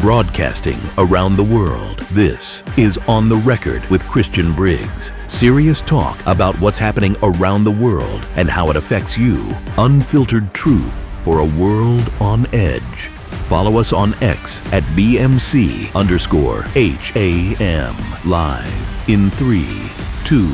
Broadcasting around the world, this is On the Record with Christian Briggs. Serious talk about what's happening around the world and how it affects you. Unfiltered truth for a world on edge. Follow us on X at BMC_HAM. Live in 3, 2,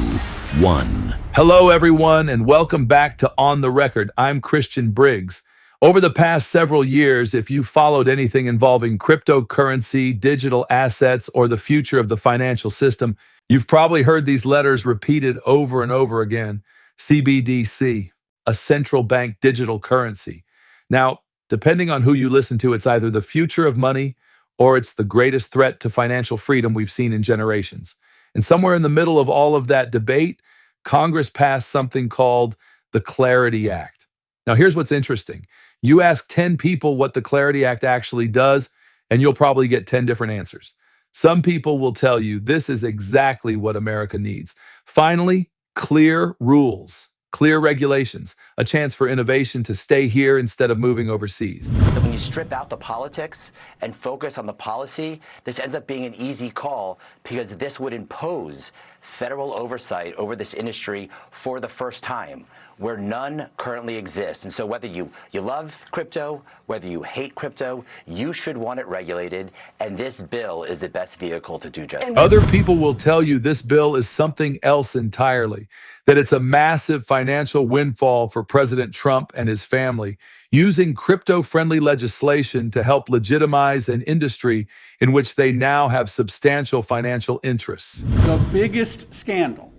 1. Hello, everyone, and welcome back to On the Record. I'm Christian Briggs. Over the past several years, if you followed anything involving cryptocurrency, digital assets, or the future of the financial system, you've probably heard these letters repeated over and over again. CBDC, a central bank digital currency. Now, depending on who you listen to, it's either the future of money or it's the greatest threat to financial freedom we've seen in generations. And somewhere in the middle of all of that debate, Congress passed something called the Clarity Act. Now, here's what's interesting. You ask 10 people what the Clarity Act actually does, and you'll probably get 10 different answers. Some people will tell you this is exactly what America needs. Finally, clear rules, clear regulations, a chance for innovation to stay here instead of moving overseas. When you strip out the politics and focus on the policy, this ends up being an easy call because this would impose federal oversight over this industry for the first time, where none currently exists. And so whether you love crypto, whether you hate crypto, you should want it regulated, and this bill is the best vehicle to do just that. Other people will tell you this bill is something else entirely, that it's a massive financial windfall for President Trump and his family, using crypto-friendly legislation to help legitimize an industry in which they now have substantial financial interests. The biggest scandal,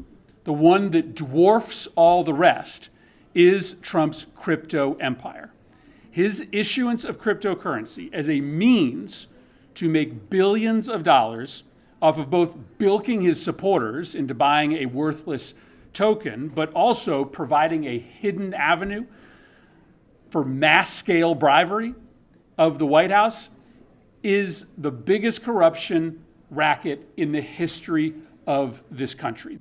the one that dwarfs all the rest, is Trump's crypto empire. His issuance of cryptocurrency as a means to make billions of dollars off of both bilking his supporters into buying a worthless token, but also providing a hidden avenue for mass-scale bribery of the White House, is the biggest corruption racket in the history of this country.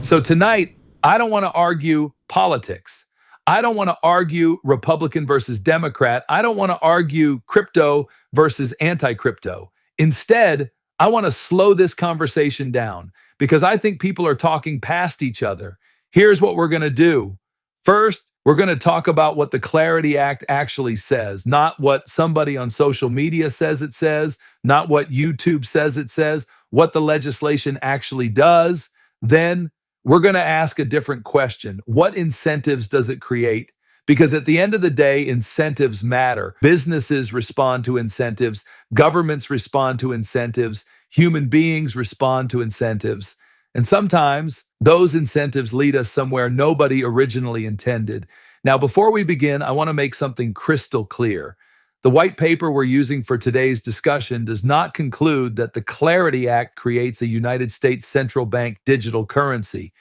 So tonight, I don't want to argue politics. I don't want to argue Republican versus Democrat. I don't want to argue crypto versus anti-crypto. Instead, I want to slow this conversation down because I think people are talking past each other. Here's what we're going to do. First, we're going to talk about what the Clarity Act actually says, not what somebody on social media says it says, not what YouTube says it says, what the legislation actually does. Then we're going to ask a different question. What incentives does it create? Because at the end of the day, incentives matter. Businesses respond to incentives. Governments respond to incentives. Human beings respond to incentives. And sometimes those incentives lead us somewhere nobody originally intended. Now, before we begin, I want to make something crystal clear. The white paper we're using for today's discussion does not conclude that the Clarity Act creates a United States central bank digital currency.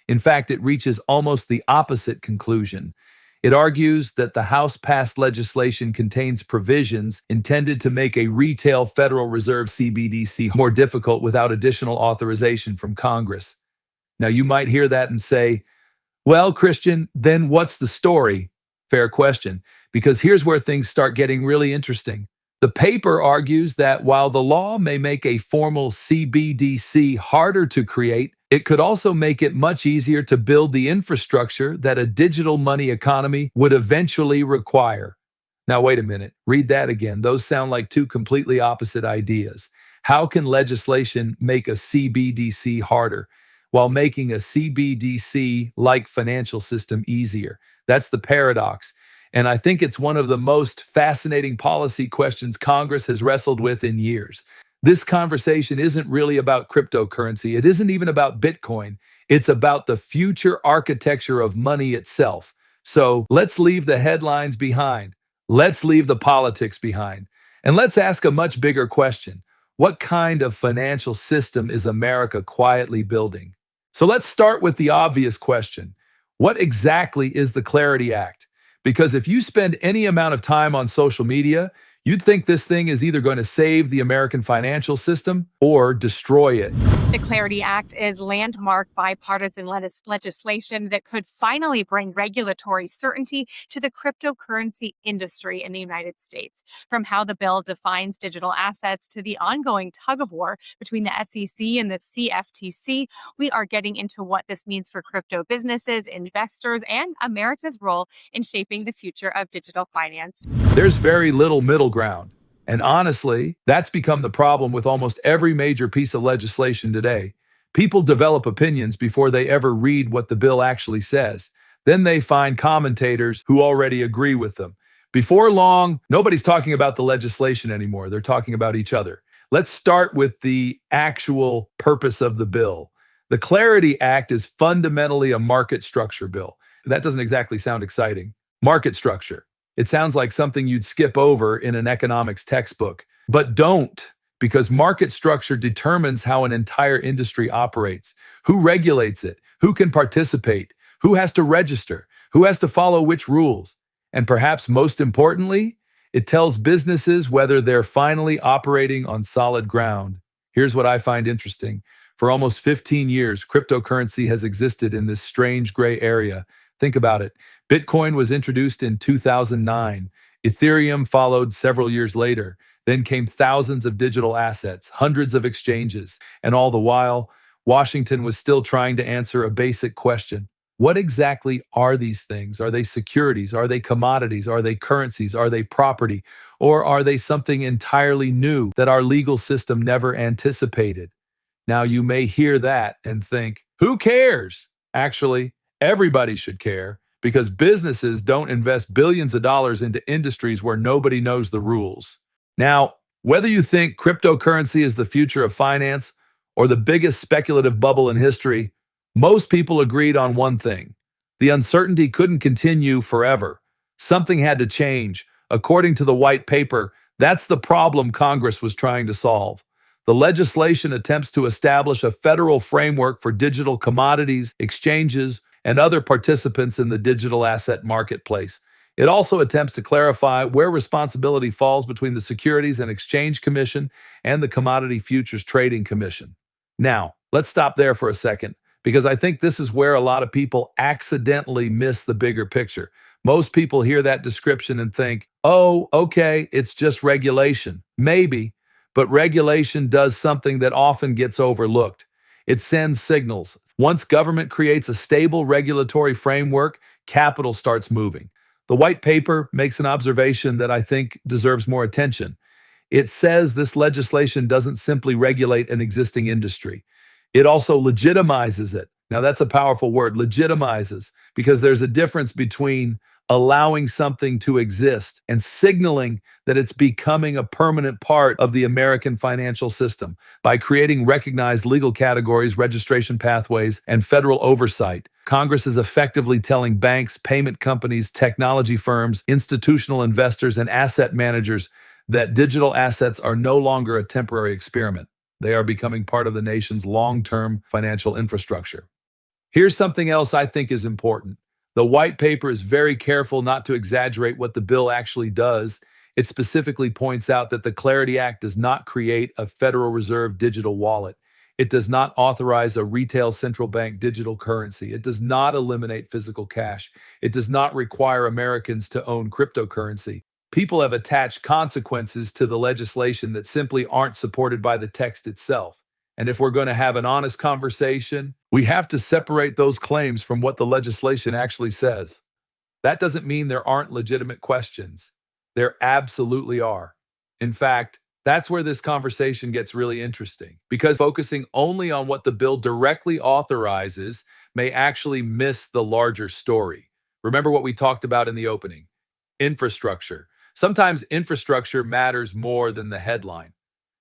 In fact, it reaches almost the opposite conclusion. It argues that the House-passed legislation contains provisions intended to make a retail Federal Reserve CBDC more difficult without additional authorization from Congress. Now, you might hear that and say, well, Christian, then what's the story? Fair question, because here's where things start getting really interesting. The paper argues that while the law may make a formal CBDC harder to create, it could also make it much easier to build the infrastructure that a digital money economy would eventually require. Now, wait a minute. Read that again. Those sound like two completely opposite ideas. How can legislation make a CBDC harder while making a CBDC-like financial system easier? That's the paradox. And I think it's one of the most fascinating policy questions Congress has wrestled with in years. This conversation isn't really about cryptocurrency. It isn't even about Bitcoin. It's about the future architecture of money itself. So let's leave the headlines behind. Let's leave the politics behind. And let's ask a much bigger question. What kind of financial system is America quietly building? So let's start with the obvious question. What exactly is the Clarity Act? Because if you spend any amount of time on social media, You'd think this thing is either going to save the American financial system or destroy it. The Clarity Act is landmark bipartisan legislation that could finally bring regulatory certainty to the cryptocurrency industry in the United States. From how the bill defines digital assets to the ongoing tug of war between the SEC and the CFTC, we are getting into what this means for crypto businesses, investors, and America's role in shaping the future of digital finance. There's very little middle ground. And honestly, that's become the problem with almost every major piece of legislation today. People develop opinions before they ever read what the bill actually says. Then they find commentators who already agree with them. Before long, nobody's talking about the legislation anymore. They're talking about each other. Let's start with the actual purpose of the bill. The Clarity Act is fundamentally a market structure bill. That doesn't exactly sound exciting. Market structure. It sounds like something you'd skip over in an economics textbook. But don't, because market structure determines how an entire industry operates. Who regulates it? Who can participate? Who has to register? Who has to follow which rules? And perhaps most importantly, it tells businesses whether they're finally operating on solid ground. Here's what I find interesting. For almost 15 years, cryptocurrency has existed in this strange gray area. Think about it. Bitcoin was introduced in 2009. Ethereum followed several years later. Then came thousands of digital assets, hundreds of exchanges. And all the while, Washington was still trying to answer a basic question. What exactly are these things? Are they securities? Are they commodities? Are they currencies? Are they property? Or are they something entirely new that our legal system never anticipated? Now, you may hear that and think, who cares? Actually, everybody should care because businesses don't invest billions of dollars into industries where nobody knows the rules. Now, whether you think cryptocurrency is the future of finance or the biggest speculative bubble in history, most people agreed on one thing. The uncertainty couldn't continue forever. Something had to change. According to the white paper, that's the problem Congress was trying to solve. The legislation attempts to establish a federal framework for digital commodities, exchanges, and other participants in the digital asset marketplace. It also attempts to clarify where responsibility falls between the Securities and Exchange Commission and the Commodity Futures Trading Commission. Now, let's stop there for a second, because I think this is where a lot of people accidentally miss the bigger picture. Most people hear that description and think, oh, okay, it's just regulation. Maybe, but regulation does something that often gets overlooked. It sends signals. Once government creates a stable regulatory framework, capital starts moving. The white paper makes an observation that I think deserves more attention. It says this legislation doesn't simply regulate an existing industry. It also legitimizes it. Now, that's a powerful word, legitimizes, because there's a difference between allowing something to exist and signaling that it's becoming a permanent part of the American financial system. By creating recognized legal categories, registration pathways, and federal oversight, Congress is effectively telling banks, payment companies, technology firms, institutional investors, and asset managers that digital assets are no longer a temporary experiment. They are becoming part of the nation's long-term financial infrastructure. Here's something else I think is important. The white paper is very careful not to exaggerate what the bill actually does. It specifically points out that the Clarity Act does not create a Federal Reserve digital wallet. It does not authorize a retail central bank digital currency. It does not eliminate physical cash. It does not require Americans to own cryptocurrency. People have attached consequences to the legislation that simply aren't supported by the text itself. And if we're going to have an honest conversation, we have to separate those claims from what the legislation actually says. That doesn't mean there aren't legitimate questions. There absolutely are. In fact, that's where this conversation gets really interesting, because focusing only on what the bill directly authorizes may actually miss the larger story. Remember what we talked about in the opening: infrastructure. Sometimes infrastructure matters more than the headline.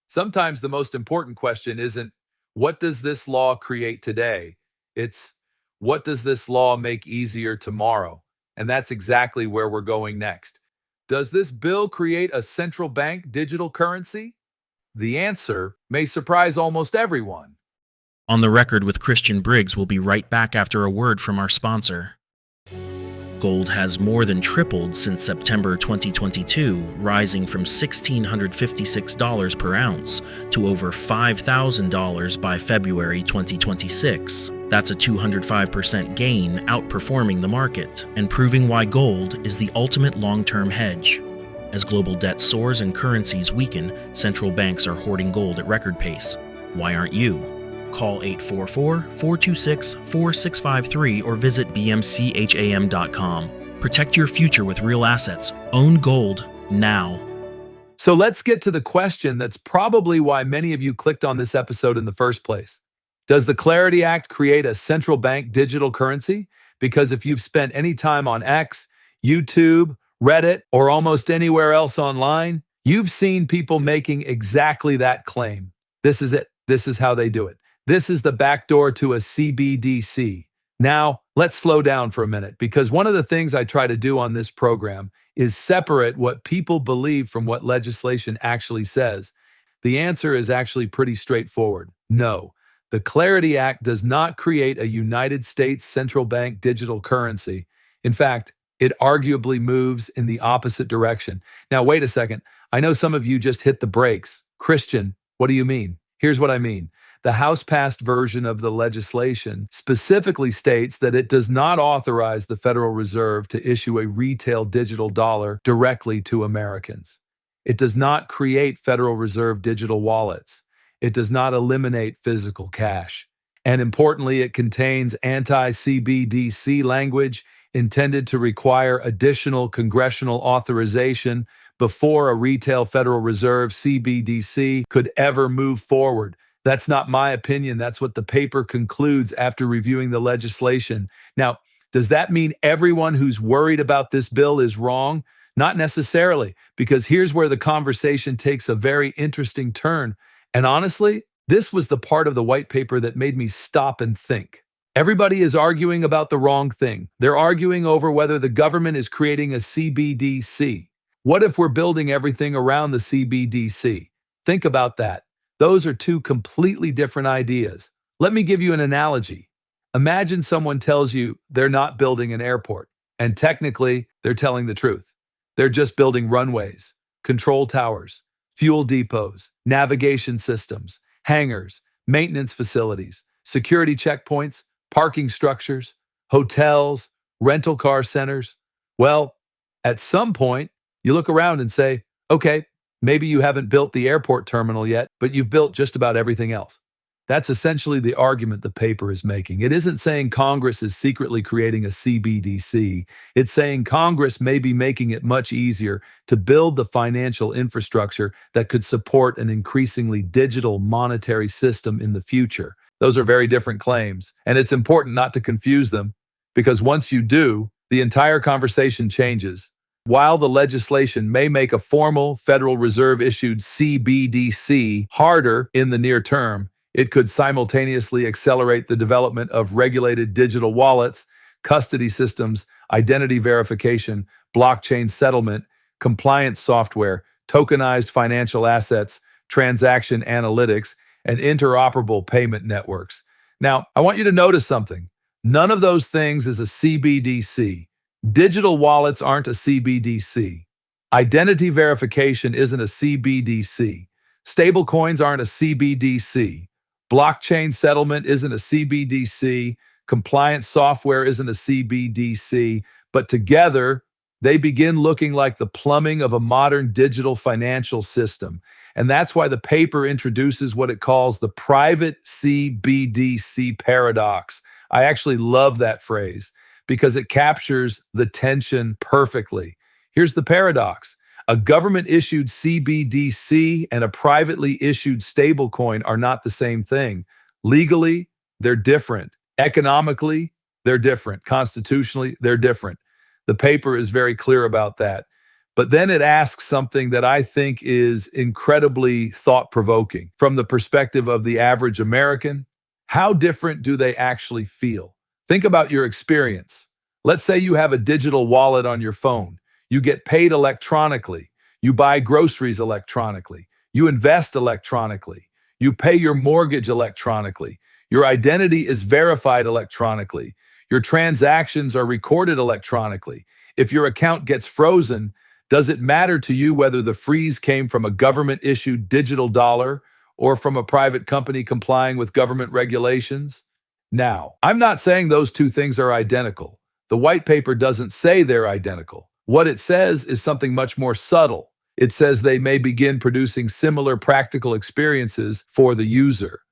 Sometimes the most important question isn't, what does this law create today? It's, what does this law make easier tomorrow? And that's exactly where we're going next. Does this bill create a central bank digital currency? The answer may surprise almost everyone. On the Record with Christian Briggs will be right back after a word from our sponsor. Gold has more than tripled since September 2022, rising from $1,656 per ounce to over $5,000 by February 2026. That's a 205% gain, outperforming the market, and proving why gold is the ultimate long-term hedge. As global debt soars and currencies weaken, central banks are hoarding gold at record pace. Why aren't you? Call 844-426-4653 or visit bmcham.com. Protect your future with real assets. Own gold now. So let's get to the question that's probably why many of you clicked on this episode in the first place. Does the Clarity Act create a central bank digital currency? Because if you've spent any time on X, YouTube, Reddit, or almost anywhere else online, you've seen people making exactly that claim. This is it. This is how they do it. This is the backdoor to a CBDC. Now, let's slow down for a minute, because one of the things I try to do on this program is separate what people believe from what legislation actually says. The answer is actually pretty straightforward. No, the Clarity Act does not create a United States central bank digital currency. In fact, it arguably moves in the opposite direction. Now, wait a second. I know some of you just hit the brakes. Christian, what do you mean? Here's what I mean. The House-passed version of the legislation specifically states that it does not authorize the Federal Reserve to issue a retail digital dollar directly to Americans. It does not create Federal Reserve digital wallets. It does not eliminate physical cash. And importantly, it contains anti-CBDC language intended to require additional congressional authorization before a retail Federal Reserve CBDC could ever move forward. That's not my opinion. That's what the paper concludes after reviewing the legislation. Now, does that mean everyone who's worried about this bill is wrong? Not necessarily, because here's where the conversation takes a very interesting turn. And honestly, this was the part of the white paper that made me stop and think. Everybody is arguing about the wrong thing. They're arguing over whether the government is creating a CBDC. What if we're building everything around the CBDC? Think about that. Those are two completely different ideas. Let me give you an analogy. Imagine someone tells you they're not building an airport, and technically, they're telling the truth. They're just building runways, control towers, fuel depots, navigation systems, hangars, maintenance facilities, security checkpoints, parking structures, hotels, rental car centers. Well, at some point, you look around and say, okay, maybe you haven't built the airport terminal yet, but you've built just about everything else. That's essentially the argument the paper is making. It isn't saying Congress is secretly creating a CBDC. It's saying Congress may be making it much easier to build the financial infrastructure that could support an increasingly digital monetary system in the future. Those are very different claims, and it's important not to confuse them, because once you do, the entire conversation changes. While the legislation may make a formal Federal Reserve-issued CBDC harder in the near term, it could simultaneously accelerate the development of regulated digital wallets, custody systems, identity verification, blockchain settlement, compliance software, tokenized financial assets, transaction analytics, and interoperable payment networks. Now, I want you to notice something. None of those things is a CBDC. Digital wallets aren't a CBDC. Identity verification isn't a CBDC. Stablecoins aren't a CBDC. Blockchain settlement isn't a CBDC. Compliance software isn't a CBDC. But together, they begin looking like the plumbing of a modern digital financial system. And that's why the paper introduces what it calls the private CBDC paradox. I actually love that phrase, because it captures the tension perfectly. Here's the paradox. A government-issued CBDC and a privately issued stablecoin are not the same thing. Legally, they're different. Economically, they're different. Constitutionally, they're different. The paper is very clear about that. But then it asks something that I think is incredibly thought-provoking. From the perspective of the average American, how different do they actually feel? Think about your experience. Let's say you have a digital wallet on your phone. You get paid electronically. You buy groceries electronically. You invest electronically. You pay your mortgage electronically. Your identity is verified electronically. Your transactions are recorded electronically. If your account gets frozen, does it matter to you whether the freeze came from a government-issued digital dollar or from a private company complying with government regulations? Now, I'm not saying those two things are identical. The white paper doesn't say they're identical. What it says is something much more subtle. It says they may begin producing similar practical experiences for the user.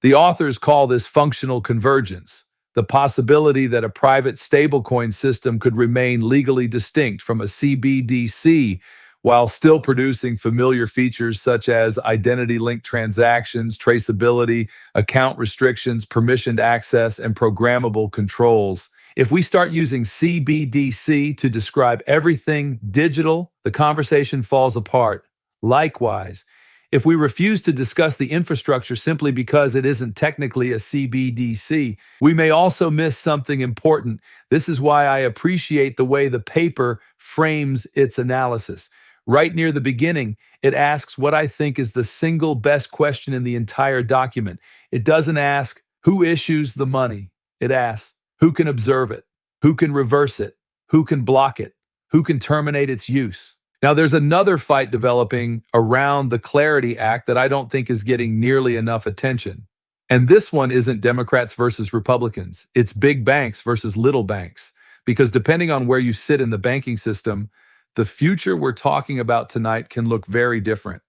The authors call this functional convergence, the possibility that a private stablecoin system could remain legally distinct from a CBDC while still producing familiar features such as identity-linked transactions, traceability, account restrictions, permissioned access, and programmable controls. If we start using CBDC to describe everything digital, the conversation falls apart. Likewise, if we refuse to discuss the infrastructure simply because it isn't technically a CBDC, we may also miss something important. This is why I appreciate the way the paper frames its analysis. Right near the beginning, it asks what I think is the single best question in the entire document. It doesn't ask who issues the money. It asks who can observe it, who can reverse it, who can block it, who can terminate its use. Now, there's another fight developing around the Clarity Act that I don't think is getting nearly enough attention. And this one isn't Democrats versus Republicans. It's big banks versus little banks. Because depending on where you sit in the banking system, the future we're talking about tonight can look very different.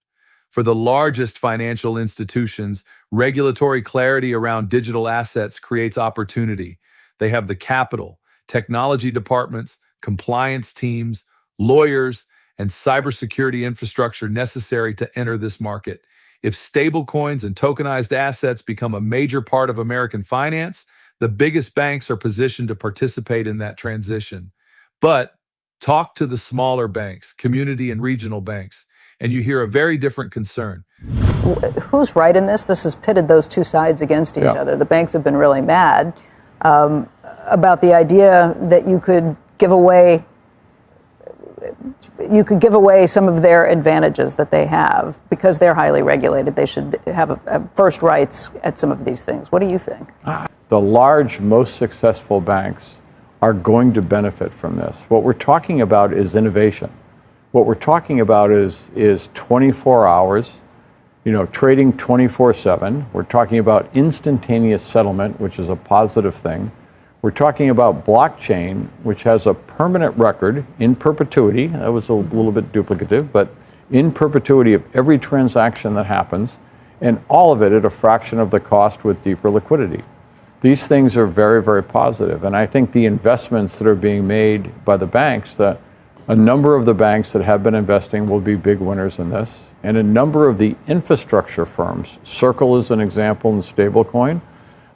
For the largest financial institutions, regulatory clarity around digital assets creates opportunity. They have the capital, technology departments, compliance teams, lawyers, and cybersecurity infrastructure necessary to enter this market. If stablecoins and tokenized assets become a major part of American finance, the biggest banks are positioned to participate in that transition. But talk to the smaller banks, community and regional banks, and you hear a very different concern. Who's right in this? This has pitted those two sides against each other. The banks have been really mad about the idea that you could give away some of their advantages that they have because they're highly regulated. They should have first rights at some of these things. What do you think? The large, most successful banks are going to benefit from this. What we're talking about is innovation. What we're talking about is 24 hours, trading 24/7. We're talking about instantaneous settlement, which is a positive thing. We're talking about blockchain, which has a permanent record in perpetuity. That was a little bit duplicative, but in perpetuity of every transaction that happens, and all of it at a fraction of the cost with deeper liquidity. These things are very, very positive. And I think the investments that are being made by the banks, that a number of the banks that have been investing will be big winners in this. And a number of the infrastructure firms, Circle is an example in stablecoin.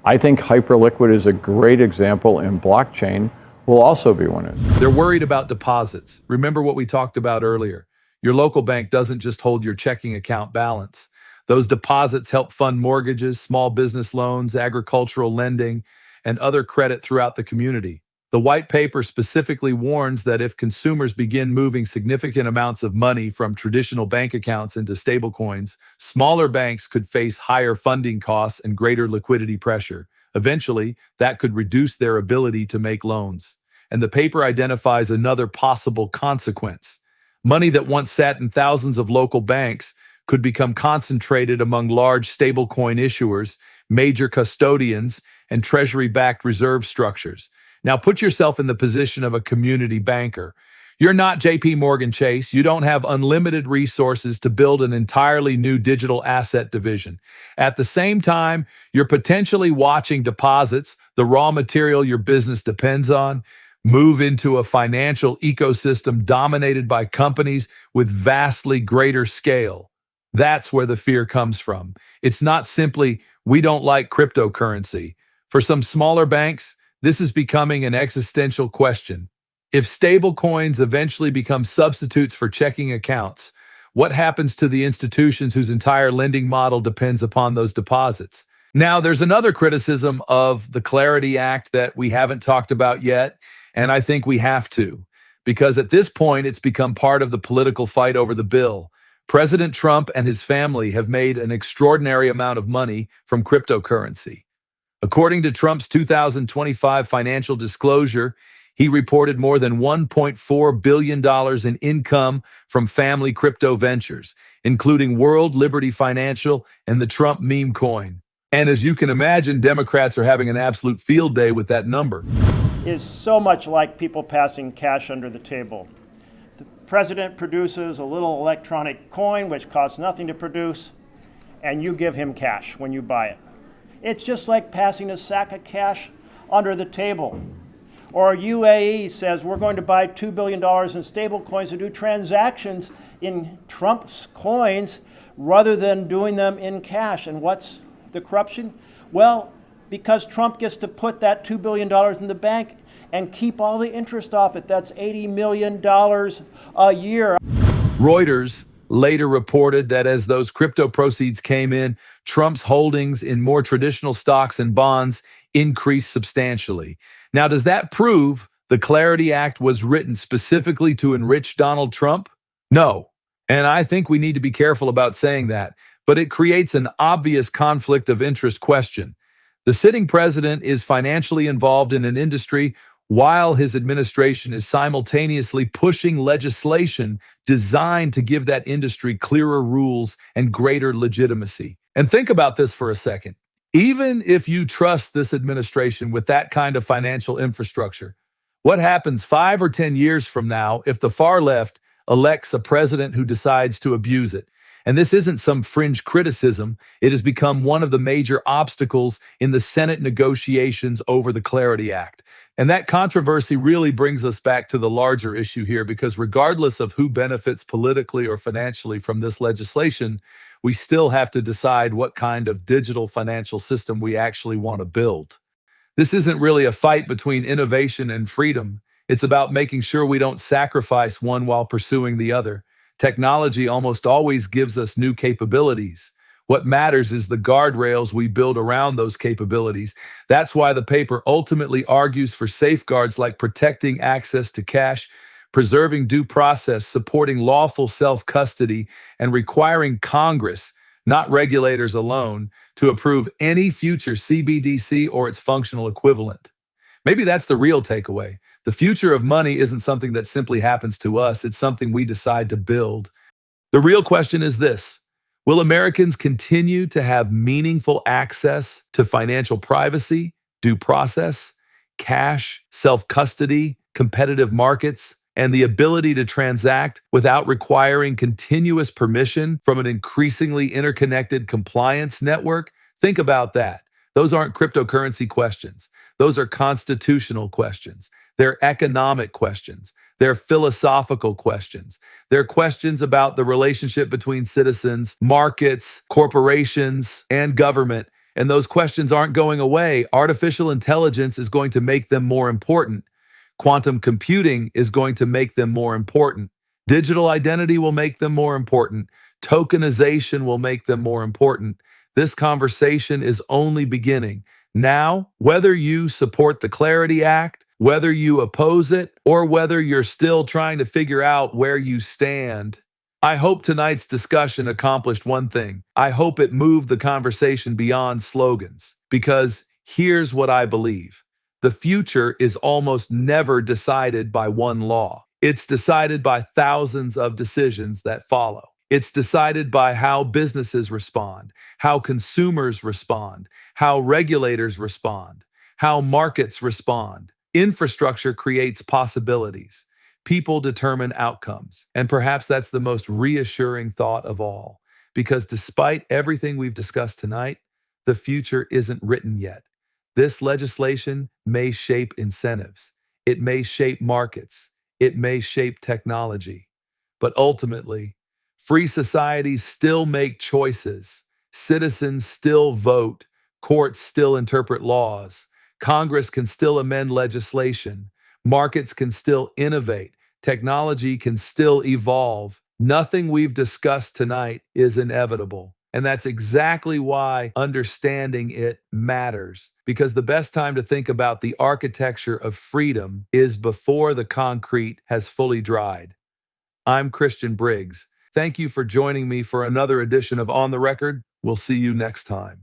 I think Hyperliquid is a great example in blockchain, will also be winners. They're worried about deposits. Remember what we talked about earlier. Your local bank doesn't just hold your checking account balance. Those deposits help fund mortgages, small business loans, agricultural lending, and other credit throughout the community. The white paper specifically warns that if consumers begin moving significant amounts of money from traditional bank accounts into stablecoins, smaller banks could face higher funding costs and greater liquidity pressure. Eventually, that could reduce their ability to make loans. And the paper identifies another possible consequence. Money that once sat in thousands of local banks could become concentrated among large stablecoin issuers, major custodians, and treasury-backed reserve structures. Now put yourself in the position of a community banker. You're not JP Morgan Chase. You don't have unlimited resources to build an entirely new digital asset division. At the same time, you're potentially watching deposits, the raw material your business depends on, move into a financial ecosystem dominated by companies with vastly greater scale. That's where the fear comes from. It's not simply, we don't like cryptocurrency. For some smaller banks, this is becoming an existential question. If stablecoins eventually become substitutes for checking accounts, what happens to the institutions whose entire lending model depends upon those deposits? Now, there's another criticism of the Clarity Act that we haven't talked about yet, and I think we have to, because at this point, it's become part of the political fight over the bill. President Trump and his family have made an extraordinary amount of money from cryptocurrency. According to Trump's 2025 financial disclosure, he reported more than $1.4 billion in income from family crypto ventures, including World Liberty Financial and the Trump meme coin. And as you can imagine, Democrats are having an absolute field day with that number. Is so much like people passing cash under the table. The president produces a little electronic coin which costs nothing to produce, and you give him cash when you buy it. It's just like passing a sack of cash under the table. Or UAE says we're going to buy $2 billion in stable coins to do transactions in Trump's coins rather than doing them in cash. And what's the corruption? Well, because Trump gets to put that $2 billion in the bank and keep all the interest off it. That's $80 million a year. Reuters later reported that as those crypto proceeds came in, Trump's holdings in more traditional stocks and bonds increased substantially. Now, does that prove the Clarity Act was written specifically to enrich Donald Trump? No. And I think we need to be careful about saying that. But it creates an obvious conflict of interest question. The sitting president is financially involved in an industry while his administration is simultaneously pushing legislation designed to give that industry clearer rules and greater legitimacy. And think about this for a second. Even if you trust this administration with that kind of financial infrastructure, what happens 5 or 10 years from now if the far left elects a president who decides to abuse it? And this isn't some fringe criticism. It has become one of the major obstacles in the Senate negotiations over the Clarity Act. And that controversy really brings us back to the larger issue here, because regardless of who benefits politically or financially from this legislation, we still have to decide what kind of digital financial system we actually want to build. This isn't really a fight between innovation and freedom. It's about making sure we don't sacrifice one while pursuing the other. Technology almost always gives us new capabilities. What matters is the guardrails we build around those capabilities. That's why the paper ultimately argues for safeguards like protecting access to cash, preserving due process, supporting lawful self-custody, and requiring Congress, not regulators alone, to approve any future CBDC or its functional equivalent. Maybe that's the real takeaway. The future of money isn't something that simply happens to us, it's something we decide to build. The real question is this: will Americans continue to have meaningful access to financial privacy, due process, cash, self-custody, competitive markets, and the ability to transact without requiring continuous permission from an increasingly interconnected compliance network? Think about that. Those aren't cryptocurrency questions. Those are constitutional questions. They're economic questions. They're philosophical questions. They're questions about the relationship between citizens, markets, corporations, and government. And those questions aren't going away. Artificial intelligence is going to make them more important. Quantum computing is going to make them more important. Digital identity will make them more important. Tokenization will make them more important. This conversation is only beginning. Now, whether you support the Clarity Act, whether you oppose it, or whether you're still trying to figure out where you stand, I hope tonight's discussion accomplished one thing. I hope it moved the conversation beyond slogans. Because here's what I believe: the future is almost never decided by one law. It's decided by thousands of decisions that follow. It's decided by how businesses respond, how consumers respond, how regulators respond, how markets respond. Infrastructure creates possibilities. People determine outcomes. And perhaps that's the most reassuring thought of all. Because despite everything we've discussed tonight, the future isn't written yet. This legislation may shape incentives. It may shape markets. It may shape technology. But ultimately, free societies still make choices. Citizens still vote. Courts still interpret laws. Congress can still amend legislation. Markets can still innovate. Technology can still evolve. Nothing we've discussed tonight is inevitable. And that's exactly why understanding it matters. Because the best time to think about the architecture of freedom is before the concrete has fully dried. I'm Christian Briggs. Thank you for joining me for another edition of On the Record. We'll see you next time.